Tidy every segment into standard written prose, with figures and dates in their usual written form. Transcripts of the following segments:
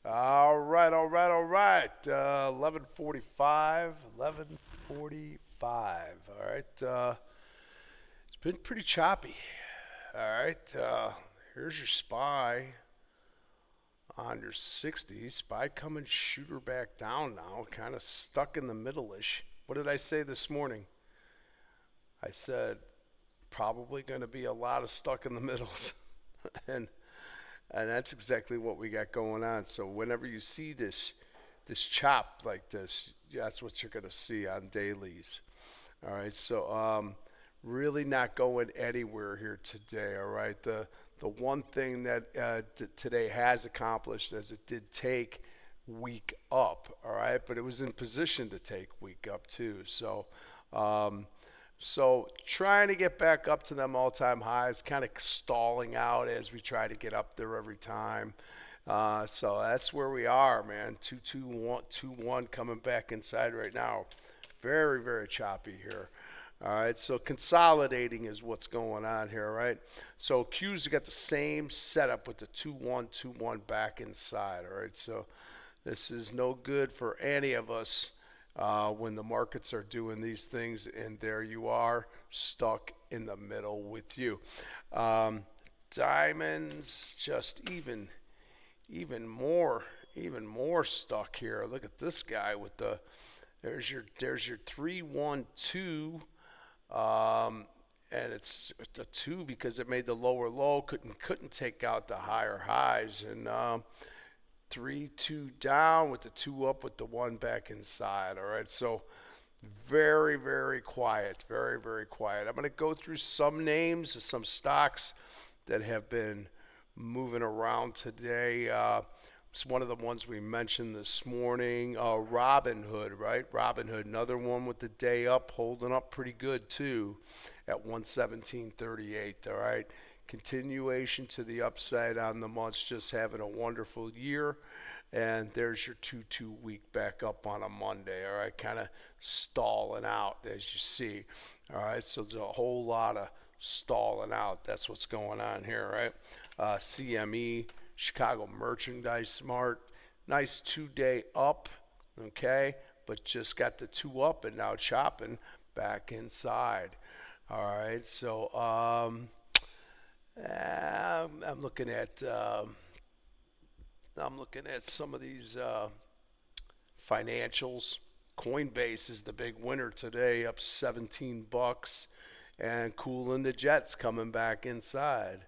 All right, all right, all right. 11:45, 11:45. All right. It's been pretty choppy. All right. Here's your SPY on your 60. SPY coming shooter back down now, kind of stuck in the middle-ish. What did I say this morning? I said probably going to be a lot of stuck in the middles, and and that's exactly what we got going on. So whenever you see this chop like this, that's what you're going to see on dailies. All right, so really not going anywhere here today. All right, the one thing that today has accomplished is it did take week up. All right, but it was in position to take week up too. Um, so trying to get back up to them all-time highs, kind of stalling out as we try to get up there every time. So that's where we are, man. 2-2-1 coming back inside right now. Very, very choppy here. All right, so consolidating is what's going on here, right? So Q's got the same setup with the 2-1-2-1 back inside, all right? So this is no good for any of us when the markets are doing these things, and there you are, stuck in the middle with you. Um, Diamonds just even more stuck here. Look at this guy with the there's your 3-1-2, and it's a two because it made the lower low, couldn't take out the higher highs, and 3-2 down with the two up with the one back inside. All right, so very, very quiet, very, very quiet. I'm going to go through some names, some stocks that have been moving around today. It's one of the ones we mentioned this morning. Robinhood, right? Robinhood, another one with the day up, holding up pretty good too at 117.38. All right. Continuation to the upside on the months, just having a wonderful year. And there's your 2 week back up on a Monday. All right. Kind of stalling out as you see. All right. So there's a whole lot of stalling out. That's what's going on here, right? CME, Chicago Merchandise Mart, nice 2 day up, okay, but just got the two up and now chopping back inside. All right, so I'm looking at some of these financials. Coinbase is the big winner today, up 17 bucks, and cooling the jets coming back inside.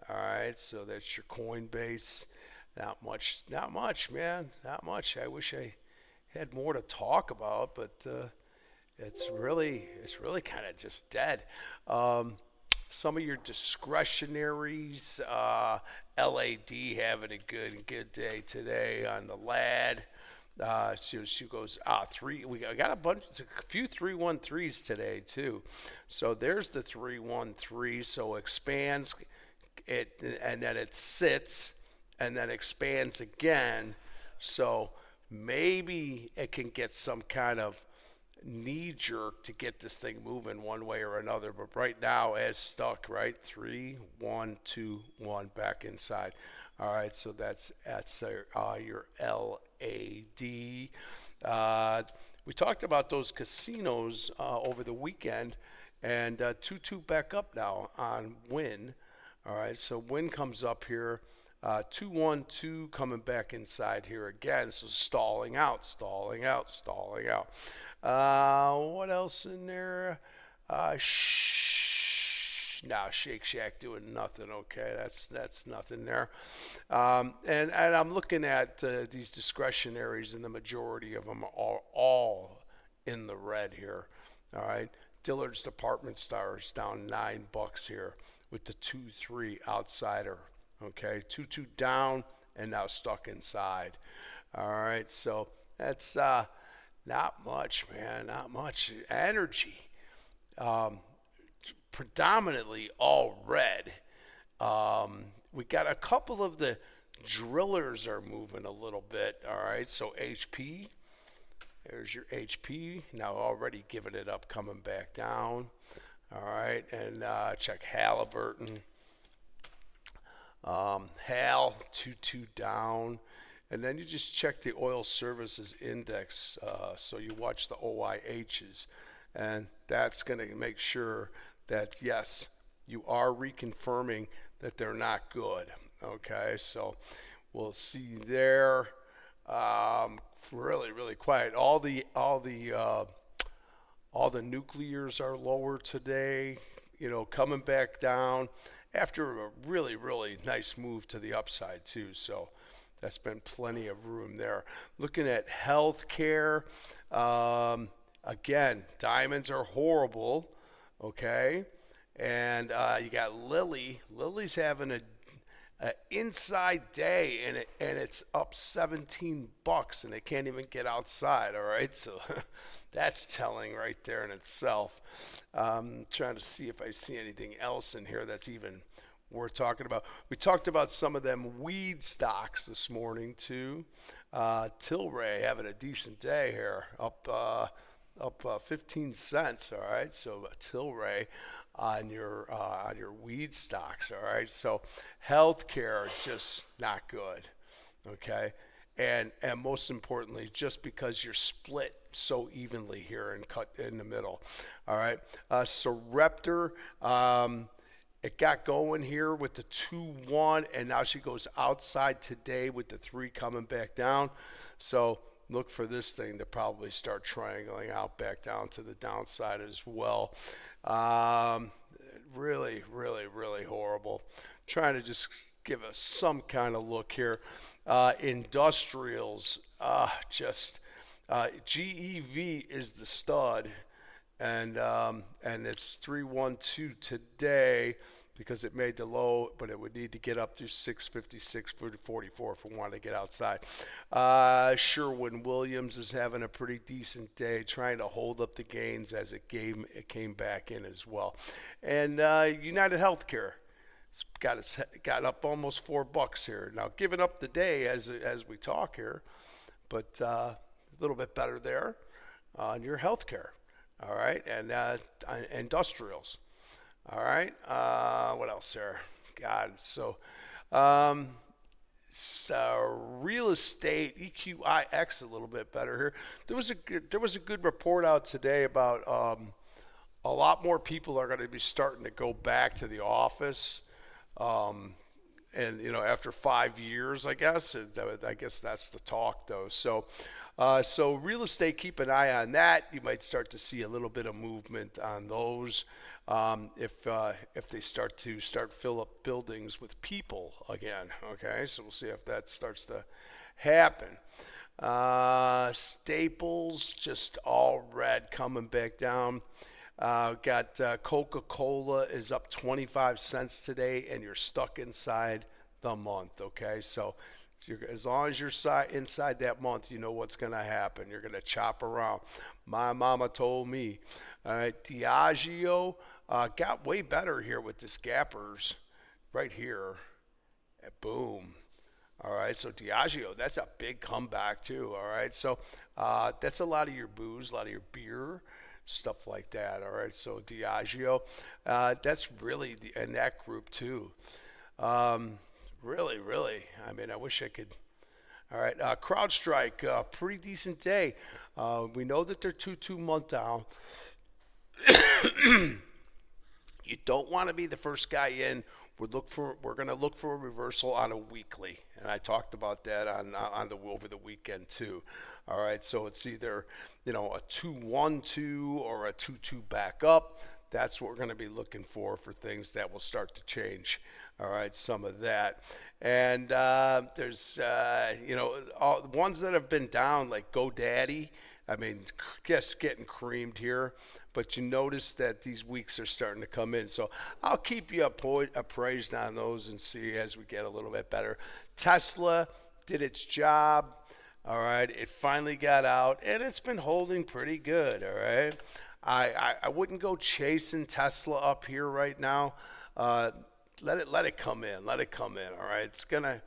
All right, so that's your Coinbase. Not much, man, not much. I wish I had more to talk about, but it's really kind of just dead. Um, some of your discretionaries, LAD having a good day today on the LAD. So she goes three. We got a few 313s today too. So there's the 313. So expands it, and then it sits, and then expands again. So maybe it can get some kind of knee jerk to get this thing moving one way or another. But right now, as stuck, right? 3-1-2-1 back inside. All right, so that's your LAD. We talked about those casinos over the weekend, and 2-2 back up now on Win. All right, so Win comes up here. 2-1-2 coming back inside here again. So stalling out, stalling out, stalling out. What else in there? Now Shake Shack doing nothing. Okay, that's nothing there. And I'm looking at these discretionaries, and the majority of them are all in the red here. All right, Dillard's Department Stores down $9 here with the 2-3 outsider. Okay, 2-2 down and now stuck inside. All right, so that's not much, man, not much energy. Um, Predominantly all red. We got a couple of the drillers are moving a little bit. All right, so HP, there's your HP. Now already giving it up, coming back down. All right, and check Halliburton. Hal 2-2 down, And then you just check the oil services index. So you watch the OIHs, and that's going to make sure that, yes, you are reconfirming that they're not good. Okay, so we'll see there. Really, really quiet. All the nuclears are lower today. Coming back down after a really, really nice move to the upside too. So that's been plenty of room there. Looking at healthcare, again, diamonds are horrible. Okay, and you got Lilly. Lilly's having a inside day, and it's up $17, and they can't even get outside. All right, so that's telling right there in itself. Trying to see if I see anything else in here that's even worth talking about. We talked about some of them weed stocks this morning too. Tilray having a decent day here, up 15 cents. All right, so Tilray on your weed stocks. All right, so healthcare just not good. Okay, and most importantly, just because you're split so evenly here and cut in the middle. All right, Sarepta, it got going here with the 2-1, and now she goes outside today with the 3 coming back down. So look for this thing to probably start triangling out back down to the downside as well. Really, really, really horrible. Trying to just give us some kind of look here. Industrials, GEV is the stud, and it's 312 today because it made the low, but it would need to get up to 656 44 if we want to get outside. Sherwin-Williams is having a pretty decent day, trying to hold up the gains as it came back in as well. And United Healthcare, it's got up almost $4 here. Now giving up the day as we talk here, but a little bit better there on your healthcare. All right, and industrials. All right, what else there? God, so real estate, EQIX a little bit better here. There was a good report out today about a lot more people are going to be starting to go back to the office. And after 5 years, I guess that's the talk though. So real estate, keep an eye on that. You might start to see a little bit of movement on those if they start to fill up buildings with people again. Okay, so we'll see if that starts to happen. Staples just all red, coming back down. Got Coca-Cola is up 25 cents today, and you're stuck inside the month. Okay, so as long as you're inside that month, you know what's going to happen. You're going to chop around. My mama told me. All right, Diageo got way better here with this gappers right here. And boom. All right, so Diageo, that's a big comeback too. All right, so that's a lot of your booze, a lot of your beer, stuff like that. All right, so Diageo, that's really in that group too. Really, really. I mean, I wish I could. All right, CrowdStrike, pretty decent day. We know that they're 2 month down. You don't want to be the first guy in. We're going to look for a reversal on a weekly, and I talked about that over the weekend too. All right, so it's either a 2-1-2 or a 2-2 back up. That's what we're going to be looking for things that will start to change. All right, some of that, and there's all the ones that have been down like GoDaddy. I mean, just getting creamed here, but you notice that these weeks are starting to come in. So I'll keep you appraised on those and see as we get a little bit better. Tesla did its job. All right, it finally got out, and it's been holding pretty good. All right, I wouldn't go chasing Tesla up here right now. Let it come in. Let it come in. All right, it's gonna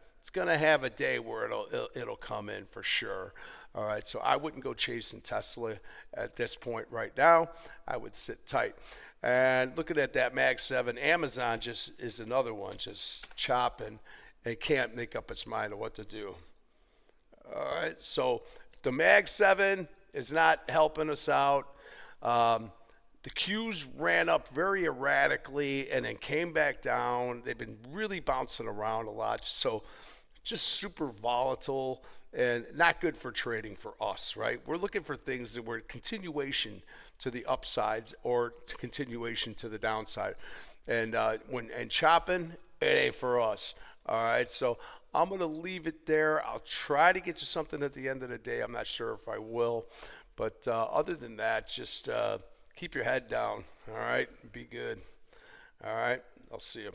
have a day where it'll come in for sure. All right, so I wouldn't go chasing Tesla at this point right now. I would sit tight. And looking at that Mag 7, Amazon just is another one just chopping and can't make up its mind on what to do. right? So the Mag 7 is not helping us out. The Qs ran up very erratically and then came back down. They've been really bouncing around a lot. So just super volatile and not good for trading for us, right? We're looking for things that were continuation to the upsides or to continuation to the downside. And chopping, it ain't for us. All right, so I'm gonna leave it there. I'll try to get you something at the end of the day. I'm not sure if I will, but other than that, just keep your head down. All right, be good. All right, I'll see you.